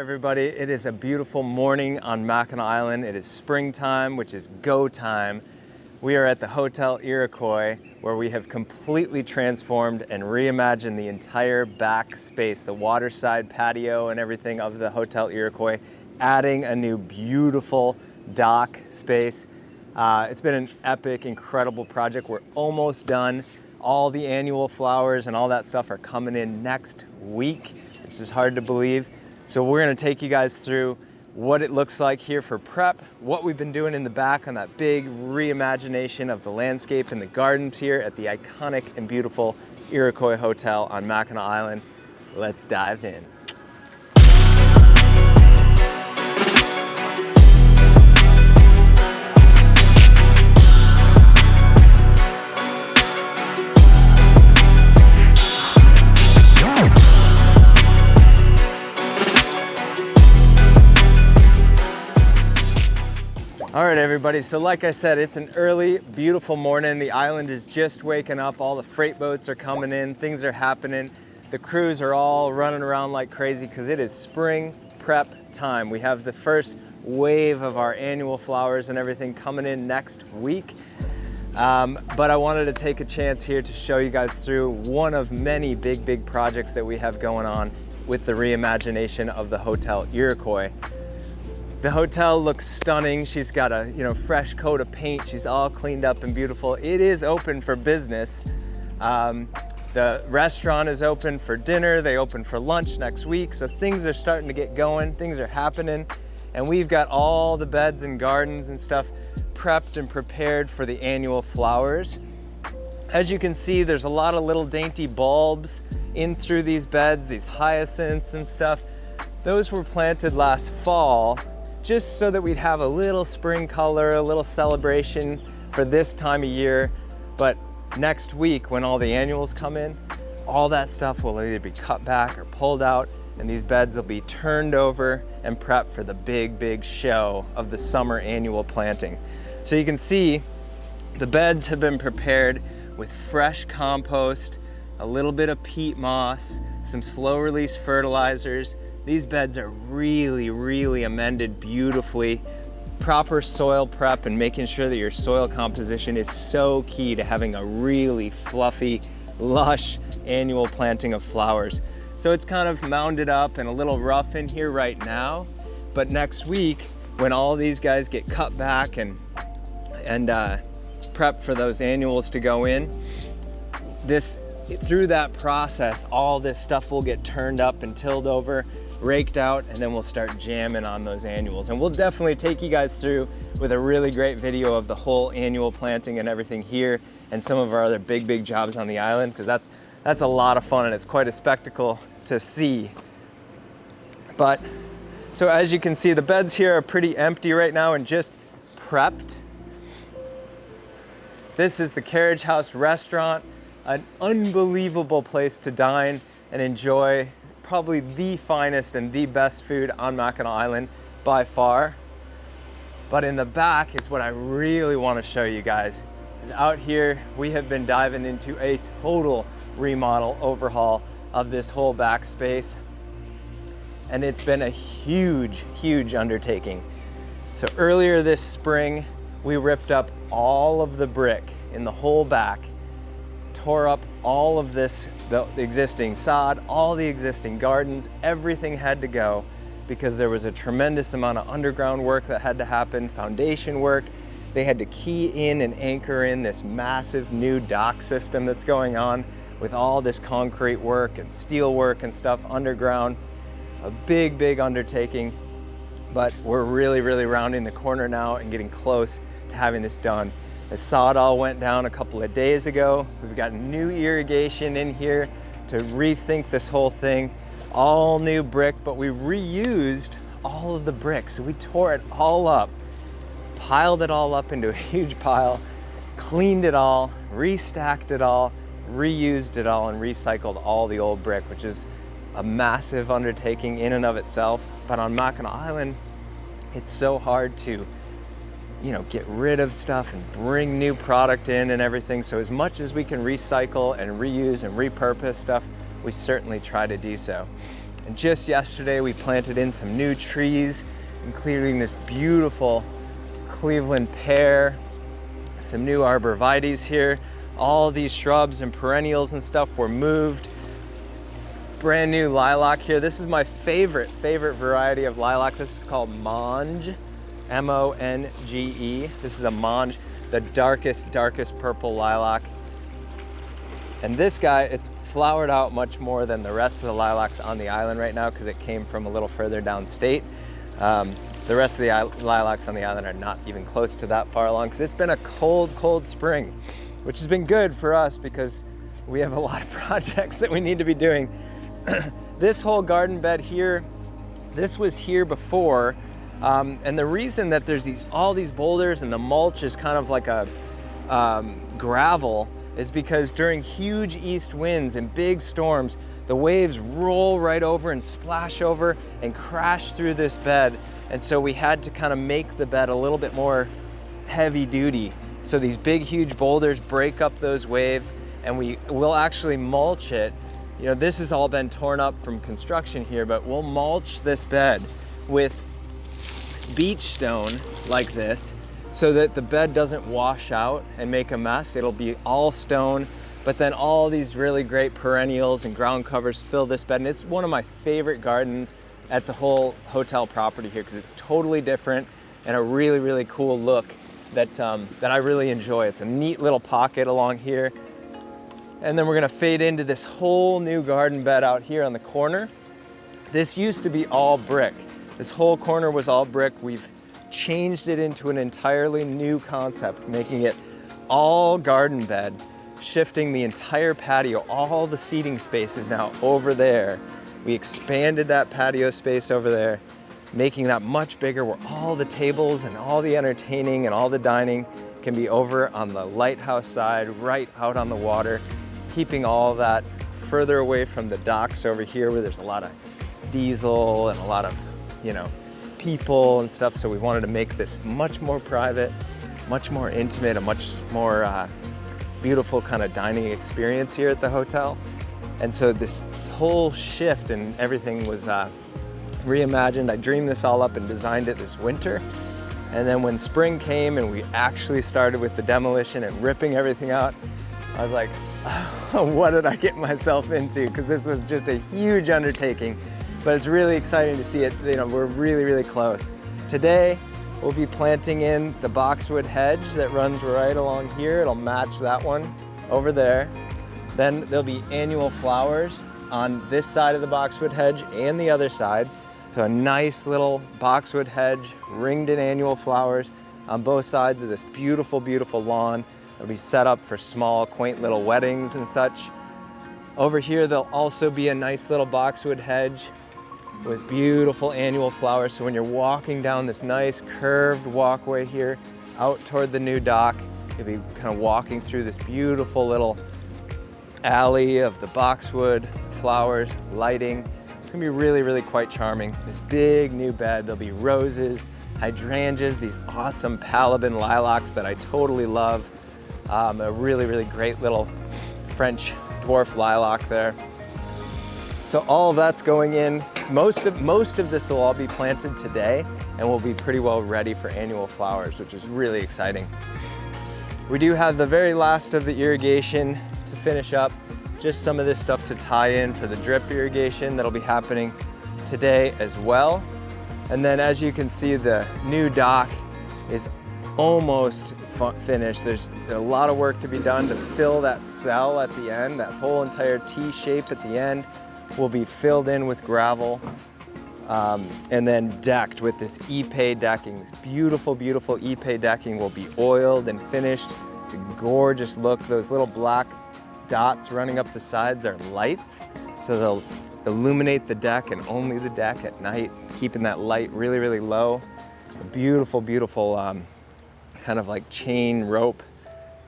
everybody. It is a beautiful morning on Mackinac Island. It is springtime, which is go time. We are at the Hotel Iroquois, where we have completely transformed and reimagined the entire back space, the waterside patio and everything of the Hotel Iroquois, adding a new beautiful dock space. It's been an epic, incredible project. We're almost done. All the annual flowers and all that stuff are coming in next week, which is hard to believe. So we're gonna take you guys through what it looks like here for prep, what we've been doing in the back on that big reimagination of the landscape and the gardens here at the iconic and beautiful Iroquois Hotel on Mackinac Island. Let's dive in. All right, everybody, so like I said, it's an early, beautiful morning. The island is just waking up. All the freight boats are coming in, things are happening. The crews are all running around like crazy because it is spring prep time. We have the first wave of our annual flowers and everything coming in next week. But I wanted to take a chance here to show you guys through one of many big projects that we have going on with the reimagination of the Hotel Iroquois. The hotel looks stunning. She's got a fresh coat of paint. She's all cleaned up and beautiful. It is open for business. The restaurant is open for dinner. They open for lunch next week. So things are starting to get going. Things are happening. And we've got all the beds and gardens and stuff prepped and prepared for the annual flowers. As you can see, there's a lot of little dainty bulbs in through these beds, these hyacinths and stuff. Those were planted last fall, just so that we'd have a little spring color, a little celebration for this time of year. But next week, when all the annuals come in, all that stuff will either be cut back or pulled out, and these beds will be turned over and prepped for the big show of the summer annual planting. So you can see the beds have been prepared with fresh compost, a little bit of peat moss, some slow release fertilizers. These beds are really amended beautifully. Proper soil prep and making sure that your soil composition is so key to having a really fluffy, lush annual planting of flowers. So it's kind of mounded up and a little rough in here right now, but next week, when all these guys get cut back and prepped for those annuals to go in, through that process, all this stuff will get turned up and tilled over, raked out, and then we'll start jamming on those annuals. And we'll definitely take you guys through with a really great video of the whole annual planting and everything here and some of our other big jobs on the island, because that's a lot of fun and it's quite a spectacle to see. But so as you can see, the beds here are pretty empty right now and just prepped. This is the Carriage House restaurant, an unbelievable place to dine and enjoy probably the finest and the best food on Mackinac Island by far. But in the back is what I really want to show you guys. Is out here we have been diving into a total remodel overhaul of this whole back space, and it's been a huge undertaking. So earlier this spring we ripped up all of the brick in the whole back, tore up all of this, the existing sod, all the existing gardens. Everything had to go because there was a tremendous amount of underground work that had to happen, foundation work. They had to key in and anchor in this massive new dock system that's going on with all this concrete work and steel work and stuff underground. A big undertaking, but we're really rounding the corner now and getting close to having this done. The sod all went down a couple of days ago. We've got new irrigation in here to rethink this whole thing. All new brick, but we reused all of the bricks. So we tore it all up, piled it all up into a huge pile, cleaned it all, restacked it all, reused it all, and recycled all the old brick, which is a massive undertaking in and of itself. But on Mackinac Island, it's so hard to get rid of stuff and bring new product in and everything. So as much as we can recycle and reuse and repurpose stuff, we certainly try to do so. And just yesterday, we planted in some new trees, including this beautiful Cleveland pear, some new arborvitaes here. All these shrubs and perennials and stuff were moved. Brand new lilac here. This is my favorite variety of lilac. This is called Monge, M-O-N-G-E. This is a Monge, the darkest purple lilac. And this guy, it's flowered out much more than the rest of the lilacs on the island right now because it came from a little further downstate. The rest of the lilacs on the island are not even close to that far along because it's been a cold spring, which has been good for us because we have a lot of projects that we need to be doing. This whole garden bed here, this was here before, and the reason that there's all these boulders and the mulch is kind of like a gravel is because during huge east winds and big storms, the waves roll right over and splash over and crash through this bed. And so we had to kind of make the bed a little bit more heavy duty. So these big, huge boulders break up those waves, and we will actually mulch it. You know, this has all been torn up from construction here, but we'll mulch this bed with beach stone like this so that the bed doesn't wash out and make a mess. It'll be all stone, but then all these really great perennials and ground covers fill this bed. And it's one of my favorite gardens at the whole hotel property here because it's totally different and a really cool look that I really enjoy. It's a neat little pocket along here. And then we're gonna fade into this whole new garden bed out here on the corner. This used to be all brick. This whole corner was all brick. We've changed it into an entirely new concept, making it all garden bed, shifting the entire patio. All the seating space is now over there. We expanded that patio space over there, making that much bigger where all the tables and all the entertaining and all the dining can be over on the lighthouse side, right out on the water, keeping all of that further away from the docks over here where there's a lot of diesel and a lot of, you know, people and stuff. So we wanted to make this much more private, much more intimate, a much more beautiful kind of dining experience here at the hotel. And so this whole shift and everything was reimagined. I dreamed this all up and designed it this winter. And then when spring came and we actually started with the demolition and ripping everything out, I was like, oh, what did I get myself into? Because this was just a huge undertaking, but it's really exciting to see it. You know, we're really close. Today, we'll be planting in the boxwood hedge that runs right along here. It'll match that one over there. Then there'll be annual flowers on this side of the boxwood hedge and the other side. So a nice little boxwood hedge ringed in annual flowers on both sides of this beautiful lawn. It'll be set up for small, quaint little weddings and such. Over here, there'll also be a nice little boxwood hedge with beautiful annual flowers. So when you're walking down this nice curved walkway here out toward the new dock, you'll be kind of walking through this beautiful little alley of the boxwood, flowers, lighting. It's gonna be really quite charming. This big new bed, there'll be roses, hydrangeas, these awesome Palabin lilacs that I totally love. A really great little French dwarf lilac there. So all of that's going in. Most of this will all be planted today and will be pretty well ready for annual flowers, which is really exciting. We do have the very last of the irrigation to finish up. Just some of this stuff to tie in for the drip irrigation that'll be happening today as well. And then as you can see, the new dock is almost finished. There's a lot of work to be done to fill that cell at the end. That whole entire T shape at the end will be filled in with gravel and then decked with this Ipe decking. This beautiful Ipe decking will be oiled and finished. It's a gorgeous look. Those little black dots running up the sides are lights, so they'll illuminate the deck and only the deck at night, keeping that light really low. A beautiful kind of like chain rope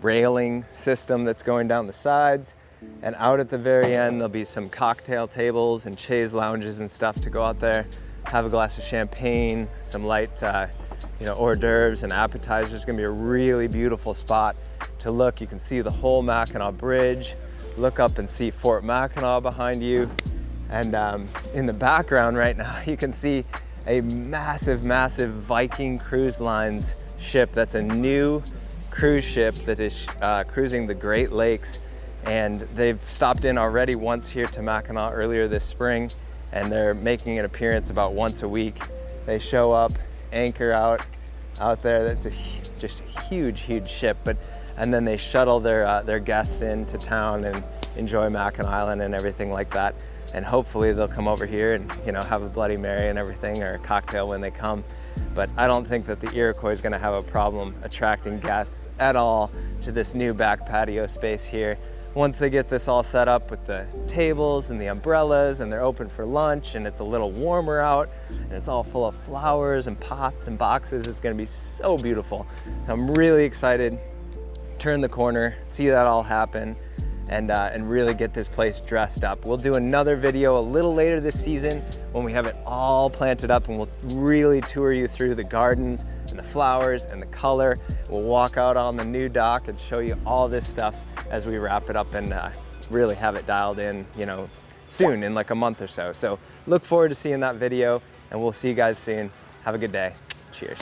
railing system that's going down the sides. And out at the very end, there'll be some cocktail tables and chaise lounges and stuff to go out there, have a glass of champagne, some light hors d'oeuvres and appetizers. It's gonna be a really beautiful spot to look. You can see the whole Mackinac Bridge, look up and see Fort Mackinac behind you. And in the background right now, you can see a massive, massive Viking Cruise Lines ship. That's a new cruise ship that is cruising the Great Lakes. And they've stopped in already once here to Mackinac earlier this spring, and they're making an appearance about once a week. They show up, anchor out there. That's just a huge, huge ship. And then they shuttle their guests into town and enjoy Mackinac Island and everything like that. And hopefully they'll come over here and, you know, have a Bloody Mary and everything, or a cocktail when they come. But I don't think that the Iroquois is going to have a problem attracting guests at all to this new back patio space here. Once they get this all set up with the tables and the umbrellas, and they're open for lunch, and it's a little warmer out, and it's all full of flowers and pots and boxes, it's going to be so beautiful. So I'm really excited. Turn the corner, see that all happen, and really get this place dressed up. We'll do another video a little later this season when we have it all planted up, and we'll really tour you through the gardens and the flowers and the color. We'll walk out on the new dock and show you all this stuff as we wrap it up and really have it dialed in, you know, soon, in like a month or so. So look forward to seeing that video, and we'll see you guys soon. Have a good day. Cheers.